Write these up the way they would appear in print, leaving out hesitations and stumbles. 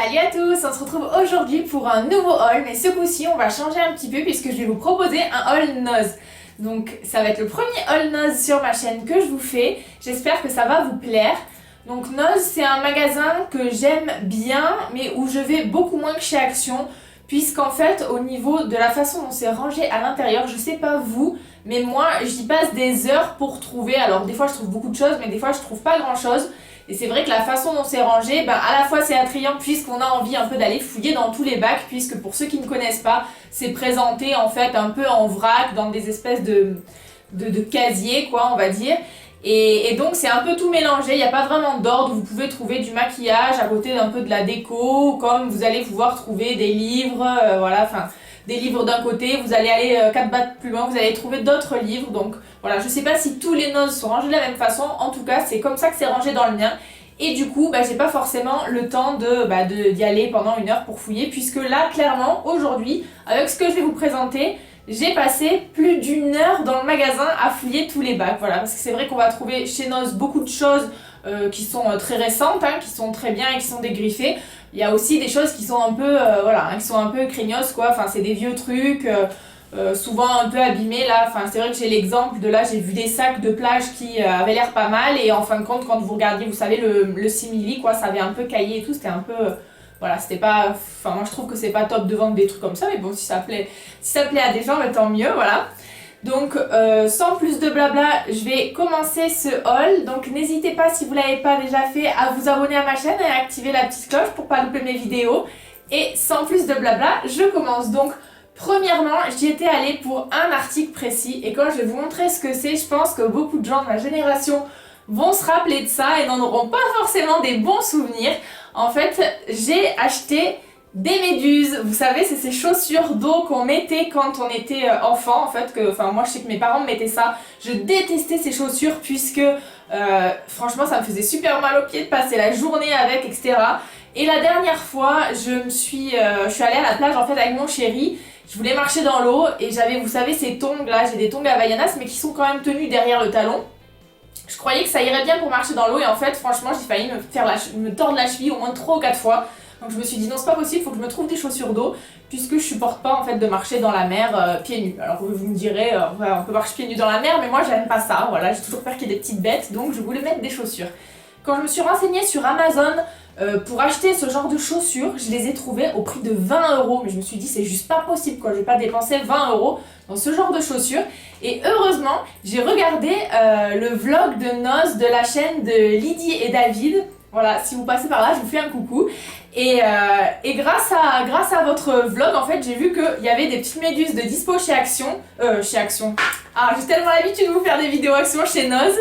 Salut à tous, on se retrouve aujourd'hui pour un nouveau haul, mais ce coup-ci on va changer un petit peu puisque je vais vous proposer un haul Noz. Donc ça va être le premier haul Noz sur ma chaîne que je vous fais, j'espère que ça va vous plaire. Donc Noz, c'est un magasin que j'aime bien mais où je vais beaucoup moins que chez Action, puisqu'en fait au niveau de la façon dont c'est rangé à l'intérieur, je sais pas vous, mais moi j'y passe des heures pour trouver. Alors des fois je trouve beaucoup de choses mais des fois je trouve pas grand chose. Et c'est vrai que la façon dont c'est rangé, à la fois c'est attrayant puisqu'on a envie un peu d'aller fouiller dans tous les bacs, puisque pour ceux qui ne connaissent pas, c'est présenté en fait un peu en vrac, dans des espèces de casiers quoi on va dire. Et donc c'est un peu tout mélangé, il n'y a pas vraiment d'ordre, vous pouvez trouver du maquillage à côté d'un peu de la déco, comme vous allez pouvoir trouver des livres, voilà, enfin des livres d'un côté, vous allez aller 4 bacs plus loin, vous allez trouver d'autres livres, donc voilà, je sais pas si tous les Noz sont rangés de la même façon, en tout cas c'est comme ça que c'est rangé dans le mien, et du coup j'ai pas forcément le temps d'y aller pendant une heure pour fouiller, puisque là clairement aujourd'hui, avec ce que je vais vous présenter, j'ai passé plus d'une heure dans le magasin à fouiller tous les bacs, voilà, parce que c'est vrai qu'on va trouver chez Noz beaucoup de choses qui sont très récentes, qui sont très bien et qui sont dégriffées. Il y a aussi des choses qui sont un peu, qui sont un peu craignos quoi, enfin c'est des vieux trucs, souvent un peu abîmés là, enfin c'est vrai que j'ai l'exemple de là, j'ai vu des sacs de plage qui avaient l'air pas mal et en fin de compte quand vous regardiez, vous savez le simili quoi, ça avait un peu caillé et tout, c'était un peu... Voilà, c'était pas... Enfin, moi je trouve que c'est pas top de vendre des trucs comme ça, mais bon, si ça plaît à des gens, tant mieux, voilà. Donc, sans plus de blabla, je vais commencer ce haul. Donc, n'hésitez pas, si vous l'avez pas déjà fait, à vous abonner à ma chaîne et à activer la petite cloche pour pas louper mes vidéos. Et sans plus de blabla, je commence. Donc, premièrement, j'y étais allée pour un article précis. Et quand je vais vous montrer ce que c'est, je pense que beaucoup de gens de ma génération vont se rappeler de ça et n'en auront pas forcément des bons souvenirs. En fait, j'ai acheté des méduses. Vous savez, c'est ces chaussures d'eau qu'on mettait quand on était enfant. En fait, moi je sais que mes parents me mettaient ça. Je détestais ces chaussures puisque franchement ça me faisait super mal aux pieds de passer la journée avec, etc. Et la dernière fois, je suis allée à la plage en fait avec mon chéri. Je voulais marcher dans l'eau et j'avais, vous savez, ces tongs là, j'ai des tongs Havaianas mais qui sont quand même tenus derrière le talon. Je croyais que ça irait bien pour marcher dans l'eau et en fait franchement j'ai failli me tordre la cheville au moins 3 ou 4 fois. Donc je me suis dit non c'est pas possible, faut que je me trouve des chaussures d'eau puisque je supporte pas en fait de marcher dans la mer pieds nus. Alors vous me direz on peut marcher pieds nus dans la mer mais moi j'aime pas ça, voilà, j'ai toujours peur qu'il y ait des petites bêtes donc je voulais mettre des chaussures. Quand je me suis renseignée sur Amazon pour acheter ce genre de chaussures, je les ai trouvées au prix de 20 €, mais je me suis dit c'est juste pas possible quoi, je vais pas dépenser 20 € dans ce genre de chaussures. Et heureusement, j'ai regardé le vlog de Noz de la chaîne de Lydie et David. Voilà, si vous passez par là, je vous fais un coucou. Et grâce à votre vlog, en fait, j'ai vu qu'il y avait des petites méduses de dispo chez Action. Ah, j'ai tellement l'habitude de vous faire des vidéos Action chez Noz.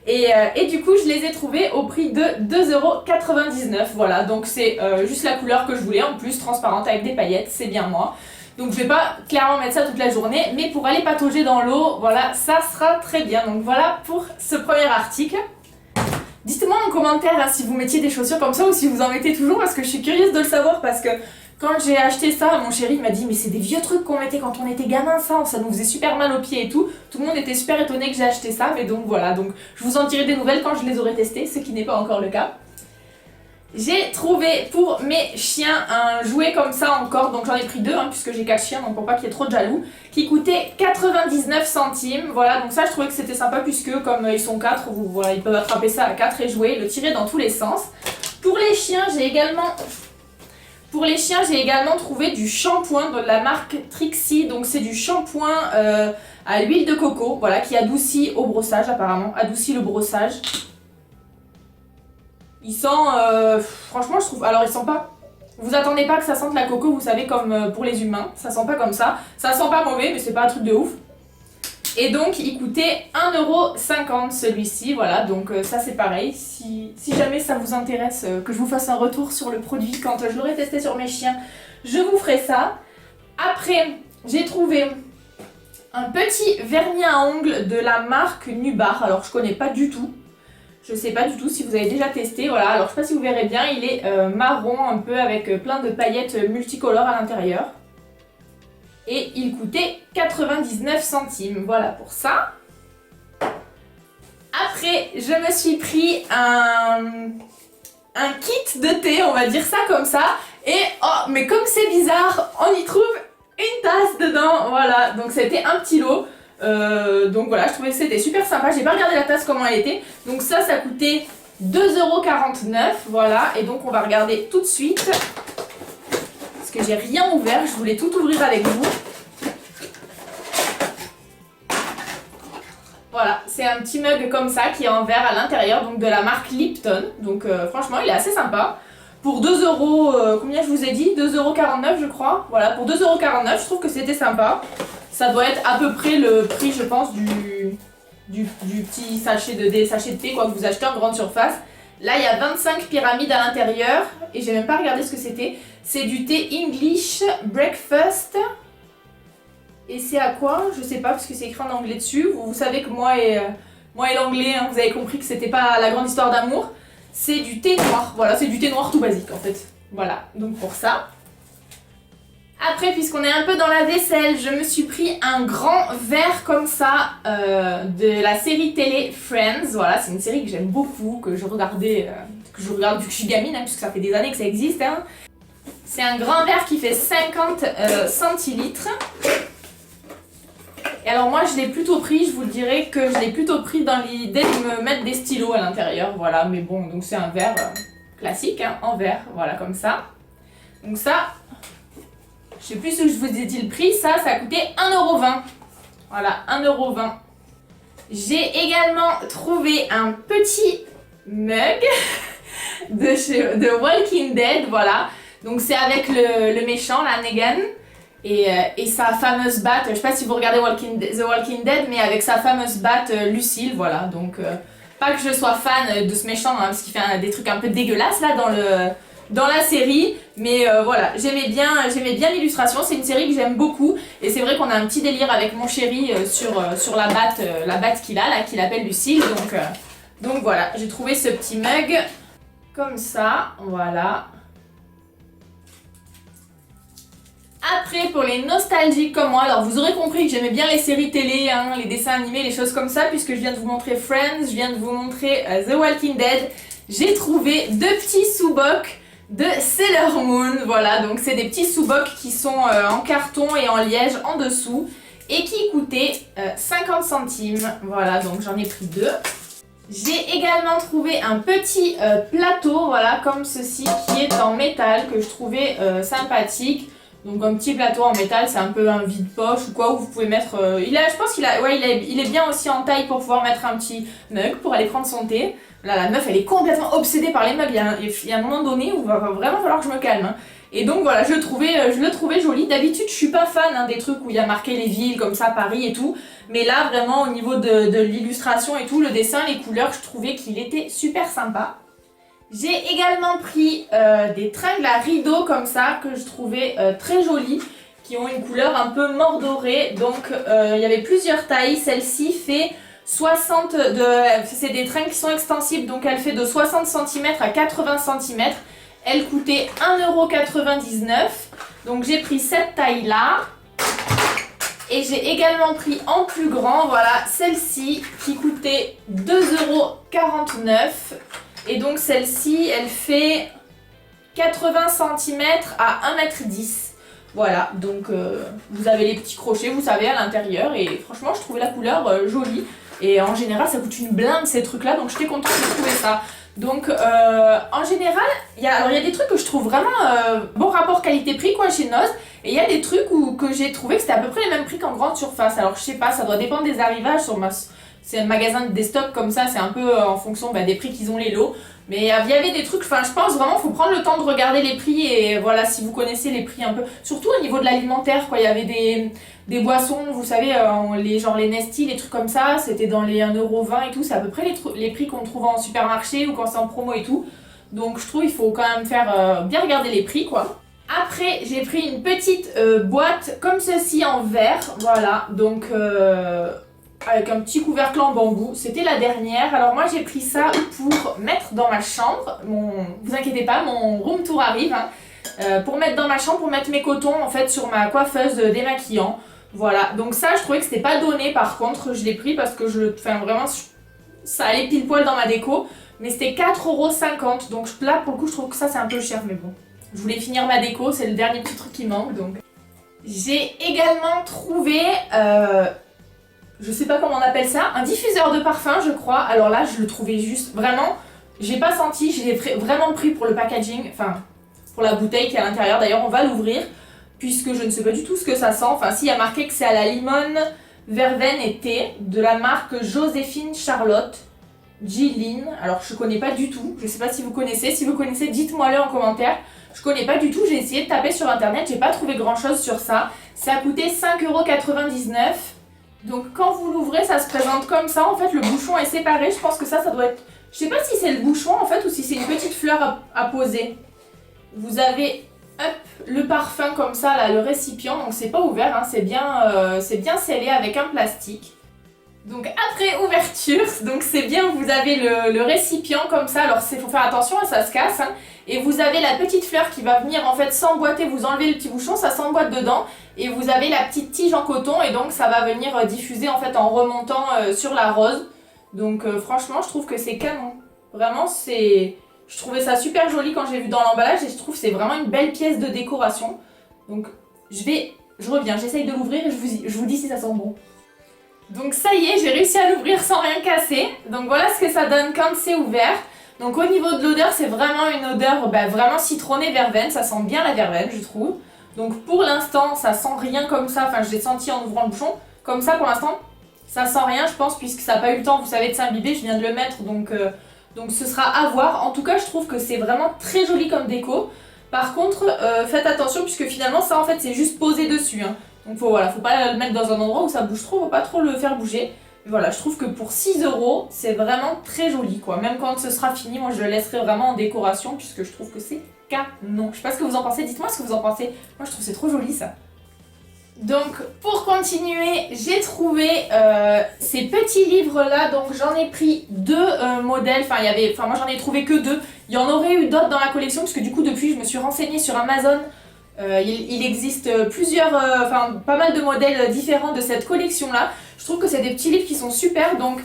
Et du coup, je les ai trouvées au prix de 2,99 €. Voilà, donc c'est juste la couleur que je voulais, en plus transparente avec des paillettes, c'est bien moi. Donc je vais pas clairement mettre ça toute la journée, mais pour aller patauger dans l'eau, voilà, ça sera très bien. Donc voilà pour ce premier article. Dites-moi en commentaire si vous mettiez des chaussures comme ça ou si vous en mettez toujours, parce que je suis curieuse de le savoir, parce que quand j'ai acheté ça, mon chéri m'a dit mais c'est des vieux trucs qu'on mettait quand on était gamin, ça nous faisait super mal aux pieds et tout. Tout le monde était super étonné que j'ai acheté ça, mais donc voilà, donc je vous en dirai des nouvelles quand je les aurai testés, ce qui n'est pas encore le cas. J'ai trouvé pour mes chiens un jouet comme ça encore, donc j'en ai pris 2 puisque j'ai 4 chiens, donc pour pas qu'il y ait trop de jaloux, qui coûtait 99 centimes, voilà, donc ça je trouvais que c'était sympa puisque comme ils sont 4, voilà, ils peuvent attraper ça à 4 et jouer, le tirer dans tous les sens. Pour les chiens, j'ai également trouvé du shampoing de la marque Trixie, donc c'est du shampoing à l'huile de coco, voilà, qui adoucit au brossage apparemment, adoucit le brossage. Il sent, franchement je trouve, alors il sent pas, vous attendez pas que ça sente la coco, vous savez comme pour les humains, ça sent pas comme ça sent pas mauvais mais c'est pas un truc de ouf. Et donc il coûtait 1,50 € celui-ci, voilà, donc ça c'est pareil, si jamais ça vous intéresse que je vous fasse un retour sur le produit quand je l'aurai testé sur mes chiens, je vous ferai ça. Après, j'ai trouvé un petit vernis à ongles de la marque Nubar, alors je connais pas du tout. Je sais pas du tout si vous avez déjà testé, voilà, alors je sais pas si vous verrez bien, il est marron un peu avec plein de paillettes multicolores à l'intérieur. Et il coûtait 99 centimes, voilà pour ça. Après, je me suis pris un kit de thé, on va dire ça comme ça. Et oh, mais comme c'est bizarre, on y trouve une tasse dedans, voilà. Donc c'était un petit lot. Donc voilà, je trouvais que c'était super sympa. J'ai pas regardé la tasse comment elle était. Donc ça coûtait 2,49 €, voilà. Et donc on va regarder tout de suite. Parce que j'ai rien ouvert, je voulais tout ouvrir avec vous. Voilà, c'est un petit mug comme ça qui est en verre à l'intérieur, donc de la marque Lipton. Donc franchement, il est assez sympa. Pour 2 €, combien je vous ai dit 2,49 € je crois. Voilà, pour 2,49 €, je trouve que c'était sympa. Ça doit être à peu près le prix, je pense, du petit sachet des sachets de thé quoi, que vous achetez en grande surface. Là, il y a 25 pyramides à l'intérieur et j'ai même pas regardé ce que c'était. C'est du thé English Breakfast. Et c'est à quoi? Je sais pas parce que c'est écrit en anglais dessus. Vous savez que moi et l'anglais, hein, vous avez compris que c'était pas la grande histoire d'amour. C'est du thé noir. Voilà, c'est du thé noir tout basique en fait. Voilà, donc pour ça. Après, puisqu'on est un peu dans la vaisselle, je me suis pris un grand verre comme ça de la série télé Friends. Voilà, c'est une série que j'aime beaucoup, que je regarde depuis que je suis gamine, hein, puisque ça fait des années que ça existe. Hein. C'est un grand verre qui fait 50 centilitres. Et alors moi je l'ai plutôt pris, je vous le dirais que je l'ai plutôt pris dans l'idée de me mettre des stylos à l'intérieur, voilà, mais bon, donc c'est un verre classique, hein, en verre, voilà, comme ça. Donc ça, je sais plus ce que je vous ai dit le prix, ça a coûté 1,20 €. Voilà, 1,20 €. J'ai également trouvé un petit mug de Walking Dead, voilà. Donc c'est avec le méchant, la Negan. Et sa fameuse batte, je sais pas si vous regardez The Walking Dead, mais avec sa fameuse batte Lucille, voilà. Donc, pas que je sois fan de ce méchant, hein, parce qu'il fait des trucs un peu dégueulasses là dans la série, mais voilà, j'aimais bien l'illustration. C'est une série que j'aime beaucoup, et c'est vrai qu'on a un petit délire avec mon chéri sur la batte qu'il a là, qu'il appelle Lucille. Donc voilà, j'ai trouvé ce petit mug comme ça, voilà. Après, pour les nostalgiques comme moi, alors vous aurez compris que j'aimais bien les séries télé, hein, les dessins animés, les choses comme ça, puisque je viens de vous montrer Friends, je viens de vous montrer The Walking Dead. J'ai trouvé 2 petits sous-bocs de Sailor Moon, voilà, donc c'est des petits sous-bocs qui sont en carton et en liège en dessous, et qui coûtaient 50 centimes, voilà, donc j'en ai pris 2. J'ai également trouvé un petit plateau, voilà, comme ceci, qui est en métal, que je trouvais sympathique. Donc un petit plateau en métal, c'est un peu un vide-poche ou quoi, où vous pouvy mettre... je pense qu'il il est bien aussi en taille pour pouvoir mettre un petit mug pour aller prendre son thé. Là, la meuf, elle est complètement obsédée par les mugs. Il y a un moment donné où il va vraiment falloir que je me calme. Hein. Et donc voilà, je le trouvais joli. D'habitude, je suis pas fan hein, des trucs où il y a marqué les villes, comme ça, Paris et tout. Mais là, vraiment, au niveau de l'illustration et tout, le dessin, les couleurs, je trouvais qu'il était super sympa. J'ai également pris des tringles à rideaux comme ça que je trouvais très jolies, qui ont une couleur un peu mordorée. Donc il y avait plusieurs tailles. Celle-ci fait 60 c'est des tringles qui sont extensibles, donc elle fait de 60 cm à 80 cm. Elle coûtait 1,99 €. Donc j'ai pris cette taille-là. Et j'ai également pris en plus grand, voilà, celle-ci qui coûtait 2,49 €. Et donc celle-ci, elle fait 80 cm à 1,10 m. Voilà, donc vous avez les petits crochets, vous savez, à l'intérieur. Et franchement, je trouvais la couleur jolie. Et en général, ça coûte une blinde ces trucs-là, donc j'étais contente de trouver ça. Donc en général, il y a des trucs que je trouve vraiment bon rapport qualité-prix quoi chez Noz. Et il y a des trucs que j'ai trouvé que c'était à peu près les mêmes prix qu'en grande surface. Alors je sais pas, ça doit dépendre des arrivages c'est un magasin de stocks comme ça, c'est un peu en fonction des prix qu'ils ont les lots. Mais il y avait des trucs, enfin je pense vraiment faut prendre le temps de regarder les prix et voilà si vous connaissez les prix un peu. Surtout au niveau de l'alimentaire quoi, il y avait des boissons, vous savez, genre les Nesty, les trucs comme ça, c'était dans les 1,20 € et tout, c'est à peu près les prix qu'on trouve en supermarché ou quand c'est en promo et tout. Donc je trouve il faut quand même faire bien regarder les prix quoi. Après j'ai pris une petite boîte comme ceci en verre, voilà, donc avec un petit couvercle en bambou, c'était la dernière. Alors moi j'ai pris ça pour mettre dans ma chambre, vous inquiétez pas, mon room tour arrive, hein. Pour mettre dans ma chambre, pour mettre mes cotons en fait sur ma coiffeuse démaquillant. Voilà, donc ça je trouvais que c'était pas donné par contre, je l'ai pris parce que vraiment ça allait pile poil dans ma déco. mais c'était 4,50 €. Donc là, pour le coup, je trouve que ça, c'est un peu cher, mais bon. Je voulais finir ma déco, c'est le dernier petit truc qui manque, donc. J'ai également trouvé, je sais pas comment on appelle ça, un diffuseur de parfum, je crois. Alors là, je le trouvais juste, vraiment, j'ai pas senti, je l'ai vraiment pris pour le packaging, enfin, pour la bouteille qui est à l'intérieur. D'ailleurs, on va l'ouvrir, puisque je ne sais pas du tout ce que ça sent. Enfin, si, il y a marqué que c'est à la limone, verveine et thé, de la marque Joséphine Charlotte. G-Lin, alors je connais pas du tout, je sais pas si vous connaissez, dites-moi le en commentaire. Je connais pas du tout, j'ai essayé de taper sur internet, j'ai pas trouvé grand chose sur ça. Ça a coûté 5,99 €. Donc quand vous l'ouvrez, ça se présente comme ça, en fait le bouchon est séparé, je pense que ça doit être... Je sais pas si c'est le bouchon en fait ou si c'est une petite fleur à poser. Vous avez le parfum comme ça, là, le récipient, donc c'est pas ouvert, hein, c'est bien scellé avec un plastique. Donc après ouverture, donc c'est bien, vous avez le récipient comme ça, alors il faut faire attention, ça se casse, hein, et vous avez la petite fleur qui va venir en fait s'emboîter, vous enlevez le petit bouchon, ça s'emboîte dedans, et vous avez la petite tige en coton, et donc ça va venir diffuser en fait en remontant sur la rose. Donc franchement, je trouve que c'est canon. Vraiment, je trouvais ça super joli quand j'ai vu dans l'emballage, et je trouve que c'est vraiment une belle pièce de décoration. Donc je reviens, j'essaye de l'ouvrir et je vous dis si ça sent bon. Donc ça y est, j'ai réussi à l'ouvrir sans rien casser. Donc voilà ce que ça donne quand c'est ouvert. Donc au niveau de l'odeur, c'est vraiment une odeur vraiment citronnée verveine. Ça sent bien la verveine, je trouve. Donc pour l'instant, ça sent rien comme ça. Enfin, je l'ai senti en ouvrant le bouchon. Comme ça, pour l'instant, ça sent rien, je pense, puisque ça n'a pas eu le temps, vous savez, de s'imbiber. Je viens de le mettre, donc ce sera à voir. En tout cas, je trouve que c'est vraiment très joli comme déco. Par contre, faites attention, puisque finalement, ça, en fait, c'est juste posé dessus, hein. Donc faut pas le mettre dans un endroit où ça bouge trop, faut pas trop le faire bouger. Mais voilà, je trouve que pour 6 €, c'est vraiment très joli quoi. Même quand ce sera fini, moi je le laisserai vraiment en décoration puisque je trouve que c'est canon. Je sais pas ce que vous en pensez, dites-moi ce que vous en pensez. Moi je trouve que c'est trop joli ça. Donc pour continuer, j'ai trouvé ces petits livres là, donc j'en ai pris deux modèles, moi j'en ai trouvé que deux. Il y en aurait eu d'autres dans la collection parce que du coup depuis je me suis renseignée sur Amazon. Il existe pas mal de modèles différents de cette collection-là. Je trouve que c'est des petits livres qui sont super, donc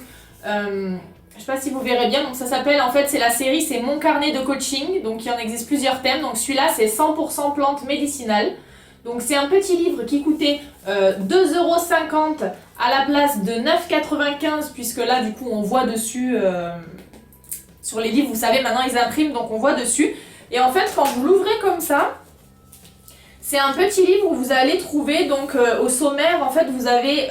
je sais pas si vous verrez bien. Donc ça s'appelle, en fait, c'est la série, c'est Mon carnet de coaching. Donc il en existe plusieurs thèmes. Donc celui-là, c'est 100% plantes médicinales. Donc c'est un petit livre qui coûtait 2,50 € à la place de 9,95 € puisque là, du coup, on voit dessus sur les livres. Vous savez, maintenant ils impriment, donc on voit dessus. Et en fait, quand vous l'ouvrez comme ça, c'est un petit livre où vous allez trouver, donc au sommaire, en fait, vous avez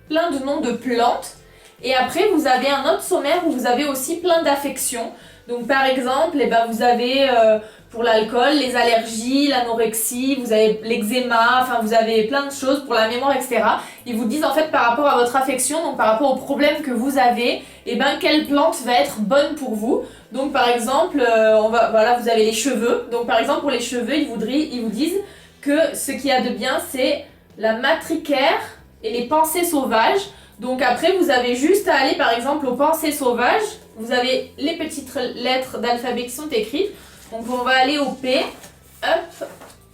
plein de noms de plantes. Et après, vous avez un autre sommaire où vous avez aussi plein d'affections. Donc par exemple, vous avez pour l'alcool, les allergies, l'anorexie, vous avez l'eczéma, enfin vous avez plein de choses pour la mémoire, etc. Ils vous disent en fait par rapport à votre affection, donc par rapport au problème que vous avez, quelle plante va être bonne pour vous. Donc par exemple, vous avez les cheveux. Donc par exemple pour les cheveux, ils vous disent que ce qu'il y a de bien, c'est la matricaire et les pensées sauvages. Donc après, vous avez juste à aller par exemple aux pensées sauvages. Vous avez les petites lettres d'alphabet qui sont écrites. Donc on va aller au P,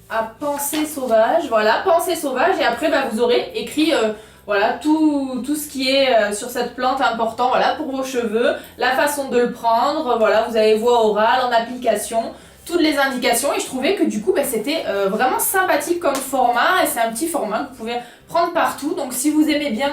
à pensée sauvage. Voilà, pensée sauvage. Et après, vous aurez écrit tout ce qui est sur cette plante important, pour vos cheveux, la façon de le prendre. Voilà, vous avez voix orale, en application, toutes les indications. Et je trouvais que du coup, c'était vraiment sympathique comme format. Et c'est un petit format que vous pouvez prendre partout. Donc si vous aimez bien...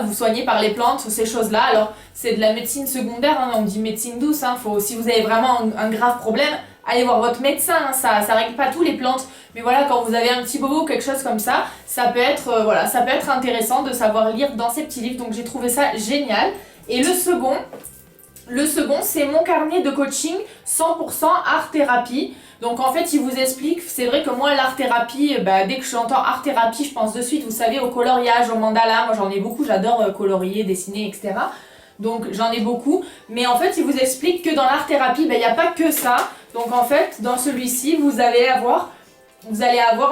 vous soignez par les plantes, ces choses-là. Alors, c'est de la médecine secondaire, hein, on dit médecine douce. Hein, si vous avez vraiment un grave problème, allez voir votre médecin. Hein, ça règle pas tout les plantes. Mais voilà, quand vous avez un petit bobo ou quelque chose comme ça, ça peut être intéressant de savoir lire dans ces petits livres. Donc, j'ai trouvé ça génial. Et le second, c'est Mon carnet de coaching 100% art thérapie. Donc en fait, il vous explique, c'est vrai que moi l'art thérapie, dès que j'entends art thérapie, je pense de suite, vous savez, au coloriage, au mandala. Moi j'en ai beaucoup, j'adore colorier, dessiner, etc. Donc j'en ai beaucoup. Mais en fait, il vous explique que dans l'art thérapie, il n'y a pas que ça. Donc en fait, dans celui-ci, vous allez avoir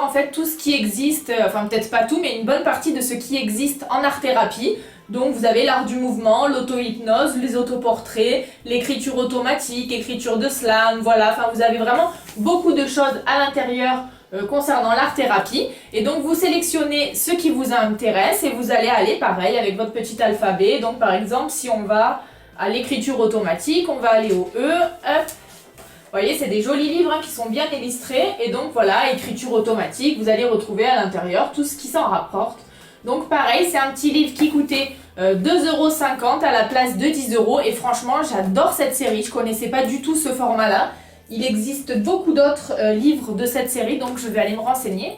en fait tout ce qui existe, enfin peut-être pas tout, mais une bonne partie de ce qui existe en art thérapie. Donc vous avez l'art du mouvement, l'auto-hypnose, les autoportraits, l'écriture automatique, l'écriture de slam, voilà. Enfin vous avez vraiment beaucoup de choses à l'intérieur concernant l'art thérapie. Et donc vous sélectionnez ce qui vous intéresse et vous allez aller pareil avec votre petit alphabet. Donc par exemple si on va à l'écriture automatique, on va aller au E, hop. Vous voyez, c'est des jolis livres qui sont bien illustrés. Et donc voilà, écriture automatique, vous allez retrouver à l'intérieur tout ce qui s'en rapporte. Donc pareil, c'est un petit livre qui coûtait 2,50 € à la place de 10 €. Et franchement, j'adore cette série, je connaissais pas du tout ce format-là. Il existe beaucoup d'autres livres de cette série, donc je vais aller me renseigner.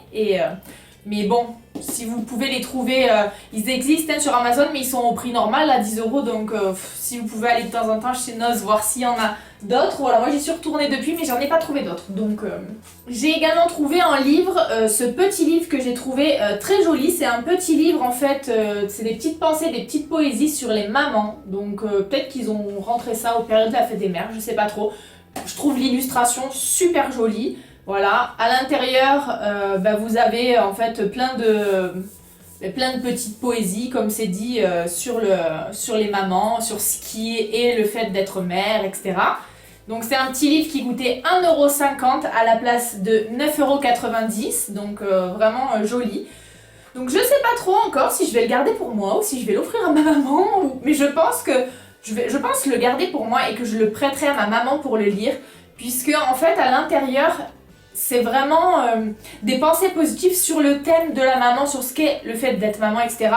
Mais bon, si vous pouvez les trouver, ils existent sur Amazon, mais ils sont au prix normal à 10 €. Donc si vous pouvez aller de temps en temps chez Noz voir s'il y en a d'autres. Voilà, moi j'y suis retournée depuis, mais j'en ai pas trouvé d'autres. Donc j'ai également trouvé un livre, ce petit livre que j'ai trouvé très joli. C'est un petit livre en fait, c'est des petites pensées, des petites poésies sur les mamans. Donc peut-être qu'ils ont rentré ça aux périodes de la fête des mères, je sais pas trop. Je trouve l'illustration super jolie. Voilà, à l'intérieur, vous avez en fait plein de petites poésies, comme c'est dit, sur les mamans, sur ce qui est le fait d'être mère, etc. Donc c'est un petit livre qui coûtait 1,50 € à la place de 9,90 €, donc vraiment joli. Donc je sais pas trop encore si je vais le garder pour moi ou si je vais l'offrir à ma maman, mais je pense le garder pour moi et que je le prêterai à ma maman pour le lire, puisque en fait à l'intérieur c'est vraiment des pensées positives sur le thème de la maman, sur ce qu'est le fait d'être maman, etc.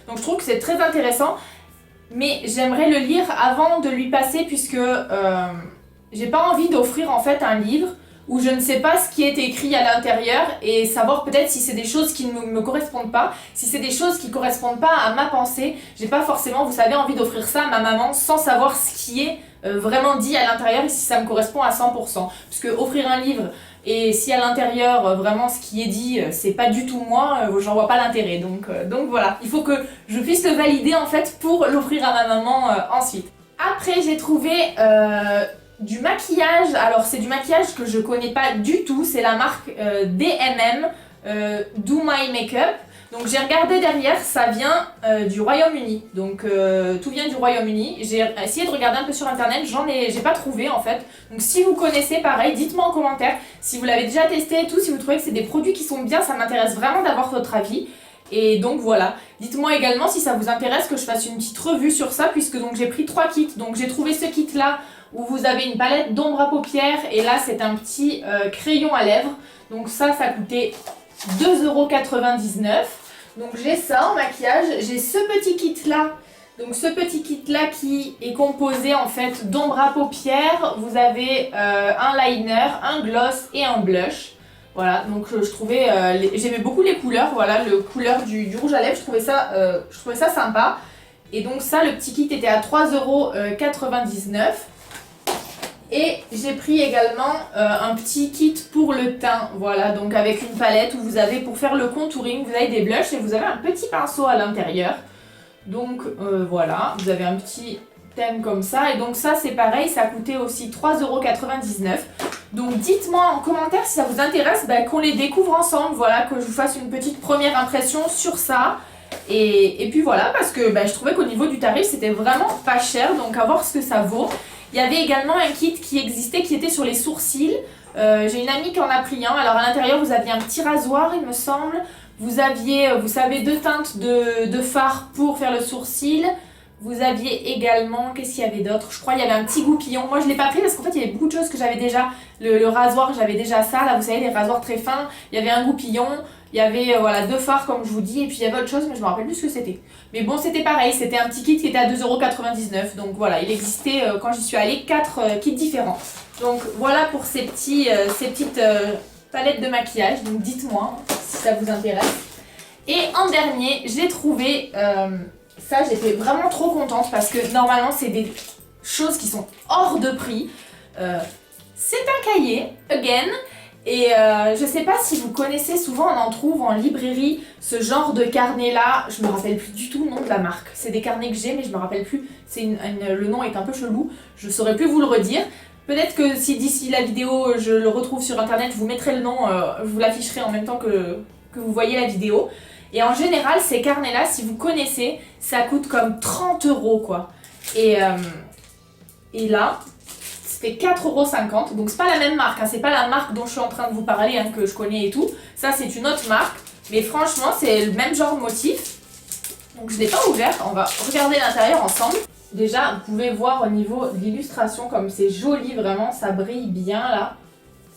Donc je trouve que c'est très intéressant, mais j'aimerais le lire avant de lui passer, puisque j'ai pas envie d'offrir en fait un livre où je ne sais pas ce qui est écrit à l'intérieur et savoir peut-être si c'est des choses qui ne me correspondent pas, si c'est des choses qui correspondent pas à ma pensée. J'ai pas forcément, vous savez, envie d'offrir ça à ma maman sans savoir ce qui est vraiment dit à l'intérieur et si ça me correspond à 100%. Puisque offrir un livre et si à l'intérieur vraiment ce qui est dit c'est pas du tout moi, j'en vois pas l'intérêt. Donc voilà, il faut que je puisse le valider en fait pour l'offrir à ma maman ensuite. Après j'ai trouvé du maquillage. Alors c'est du maquillage que je connais pas du tout, c'est la marque DMM, Do My Makeup. Donc j'ai regardé derrière, ça vient du Royaume-Uni, donc tout vient du Royaume-Uni. J'ai essayé de regarder un peu sur internet, j'ai pas trouvé en fait. Donc si vous connaissez, pareil, dites-moi en commentaire si vous l'avez déjà testé et tout, si vous trouvez que c'est des produits qui sont bien, ça m'intéresse vraiment d'avoir votre avis. Et donc voilà, dites-moi également si ça vous intéresse que je fasse une petite revue sur ça, puisque donc j'ai pris 3 kits. Donc j'ai trouvé ce kit là où vous avez une palette d'ombre à paupières et là c'est un petit crayon à lèvres. Donc ça coûtait 2,99 €. Donc j'ai ça en maquillage, j'ai ce petit kit là. Donc ce petit kit là qui est composé en fait d'ombre à paupières. Vous avez un liner, un gloss et un blush. Voilà, donc je trouvais, j'aimais beaucoup les couleurs, voilà, le couleur du rouge à lèvres, je trouvais ça sympa. Et donc ça, le petit kit était à 3,99 €. Et j'ai pris également un petit kit pour le teint, voilà, donc avec une palette où vous avez, pour faire le contouring, vous avez des blushs et vous avez un petit pinceau à l'intérieur. Donc voilà, vous avez un petit thème comme ça. Et donc ça c'est pareil, ça a coûté aussi 3,99 €. Donc dites-moi en commentaire si ça vous intéresse qu'on les découvre ensemble, voilà, que je vous fasse une petite première impression sur ça. Et puis voilà, parce que je trouvais qu'au niveau du tarif c'était vraiment pas cher, donc à voir ce que ça vaut. Il y avait également un kit qui existait qui était sur les sourcils. J'ai une amie qui en a pris un. Alors à l'intérieur vous aviez un petit rasoir il me semble. Vous aviez, vous savez, 2 teintes de fard pour faire le sourcil. Vous aviez également, qu'est-ce qu'il y avait d'autre? Je crois qu'il y avait un petit goupillon. Moi je ne l'ai pas pris parce qu'en fait il y avait beaucoup de choses que j'avais déjà. Le rasoir, j'avais déjà ça. Là vous savez, les rasoirs très fins. Il y avait un goupillon. Il y avait voilà 2 fards comme je vous dis. Et puis il y avait autre chose mais je ne me rappelle plus ce que c'était. Mais bon c'était pareil, c'était un petit kit qui était à 2,99 €. Donc voilà, il existait quand j'y suis allée 4 kits différents. Donc voilà pour ces petites palettes de maquillage. Donc dites-moi si ça vous intéresse. Et en dernier, j'ai trouvé... ça, j'étais vraiment trop contente parce que normalement, c'est des choses qui sont hors de prix. C'est un cahier, again. Et je sais pas si vous connaissez, souvent on en trouve en librairie ce genre de carnet-là. Je me rappelle plus du tout le nom de la marque. C'est des carnets que j'ai, mais je me rappelle plus. Le nom est un peu chelou. Je saurais plus vous le redire. Peut-être que si d'ici la vidéo, je le retrouve sur internet, je vous mettrai le nom, je vous l'afficherai en même temps que vous voyez la vidéo. Et en général, ces carnets-là, si vous connaissez, ça coûte comme 30 € quoi. Et là, c'était 4,50 €. Donc c'est pas la même marque, hein, c'est pas la marque dont je suis en train de vous parler, hein, que je connais et tout. Ça, c'est une autre marque. Mais franchement, c'est le même genre de motif. Donc je l'ai pas ouvert, on va regarder l'intérieur ensemble. Déjà, vous pouvez voir au niveau de l'illustration comme c'est joli, vraiment, ça brille bien là.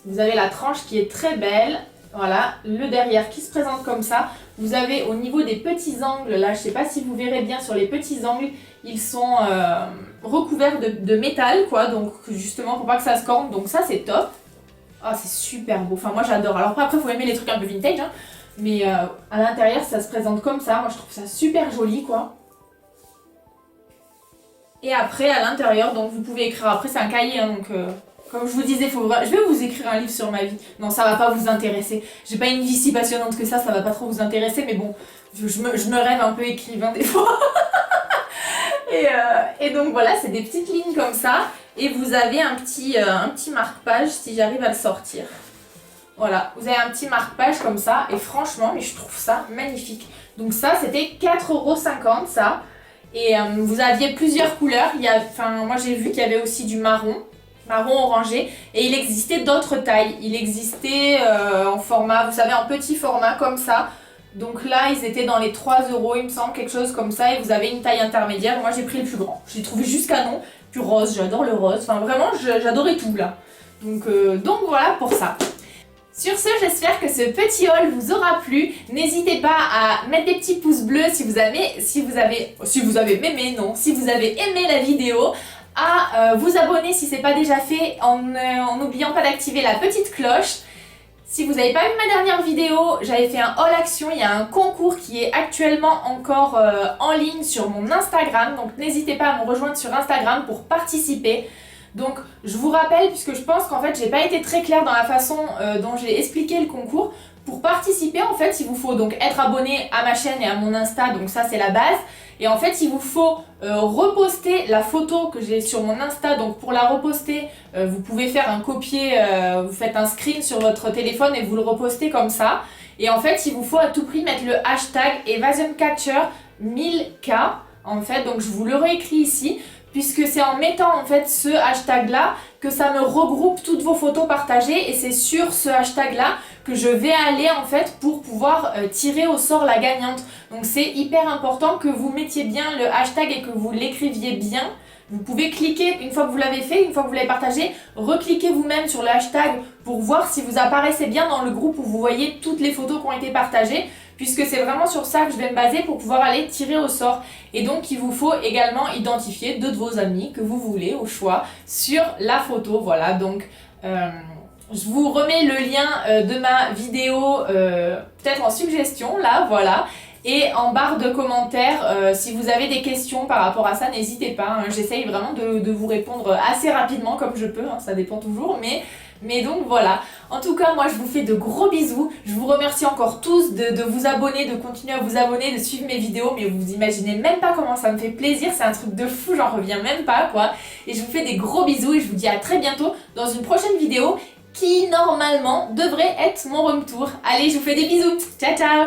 Vous avez la tranche qui est très belle, voilà, le derrière qui se présente comme ça. Vous avez au niveau des petits angles, là je sais pas si vous verrez bien sur les petits angles, ils sont recouverts de métal quoi, donc justement pour pas que ça se corne, donc ça c'est top. Ah c'est super beau, enfin moi j'adore. Alors après faut aimer les trucs un peu vintage, hein, mais à l'intérieur ça se présente comme ça, moi je trouve ça super joli quoi. Et après à l'intérieur, donc vous pouvez écrire, après c'est un cahier, hein, donc comme je vous disais, je vais vous écrire un livre sur ma vie. Non, ça va pas vous intéresser. J'ai pas une vie si passionnante que ça va pas trop vous intéresser, mais bon, je me rêve un peu écrivain des fois. et donc voilà, c'est des petites lignes comme ça. Et vous avez un petit marque-page, si j'arrive à le sortir. Voilà, vous avez un petit marque-page comme ça. Et franchement, mais je trouve ça magnifique. Donc ça, c'était 4,50 € ça. Et vous aviez plusieurs couleurs. Moi j'ai vu qu'il y avait aussi du marron orangé, et il existait d'autres tailles. Il existait en format, vous savez, en petit format comme ça. Donc là, ils étaient dans les 3 €, il me semble, quelque chose comme ça, et vous avez une taille intermédiaire. Moi, j'ai pris le plus grand. J'ai trouvé juste canon. Puis rose, j'adore le rose. Enfin, vraiment, j'adorais tout là. Donc voilà pour ça. Sur ce, j'espère que ce petit haul vous aura plu. N'hésitez pas à mettre des petits pouces bleus si vous avez aimé la vidéo, à vous abonner si ce n'est pas déjà fait en n'oubliant pas d'activer la petite cloche. Si vous n'avez pas vu ma dernière vidéo, j'avais fait un haul action, il y a un concours qui est actuellement encore en ligne sur mon Instagram, donc n'hésitez pas à me rejoindre sur Instagram pour participer. Donc je vous rappelle, puisque je pense qu'en fait j'ai pas été très claire dans la façon dont j'ai expliqué le concours. Pour participer, en fait, il vous faut donc être abonné à ma chaîne et à mon Insta, donc ça c'est la base. Et en fait, il vous faut reposter la photo que j'ai sur mon Insta. Donc pour la reposter, vous pouvez faire un copier, vous faites un screen sur votre téléphone et vous le repostez comme ça. Et en fait, il vous faut à tout prix mettre le hashtag EvasionCatcher 1000K. En fait, donc je vous le réécris ici, puisque c'est en mettant en fait ce hashtag là que ça me regroupe toutes vos photos partagées, et c'est sur ce hashtag là que je vais aller en fait pour pouvoir tirer au sort la gagnante. Donc c'est hyper important que vous mettiez bien le hashtag et que vous l'écriviez bien. Vous pouvez cliquer, une fois que vous l'avez fait, une fois que vous l'avez partagé, recliquez vous-même sur le hashtag pour voir si vous apparaissez bien dans le groupe où vous voyez toutes les photos qui ont été partagées, puisque c'est vraiment sur ça que je vais me baser pour pouvoir aller tirer au sort. Et donc il vous faut également identifier deux de vos amis que vous voulez au choix sur la photo. Voilà, donc je vous remets le lien de ma vidéo peut-être en suggestion là, voilà. Et en barre de commentaires, si vous avez des questions par rapport à ça, n'hésitez pas, hein. J'essaye vraiment de vous répondre assez rapidement comme je peux, hein, ça dépend toujours, mais donc voilà. En tout cas, moi je vous fais de gros bisous. Je vous remercie encore tous de vous abonner, de continuer à vous abonner, de suivre mes vidéos, mais vous imaginez même pas comment ça me fait plaisir, c'est un truc de fou, j'en reviens même pas quoi. Et je vous fais des gros bisous et je vous dis à très bientôt dans une prochaine vidéo qui normalement devrait être mon room tour. Allez, je vous fais des bisous, ciao ciao.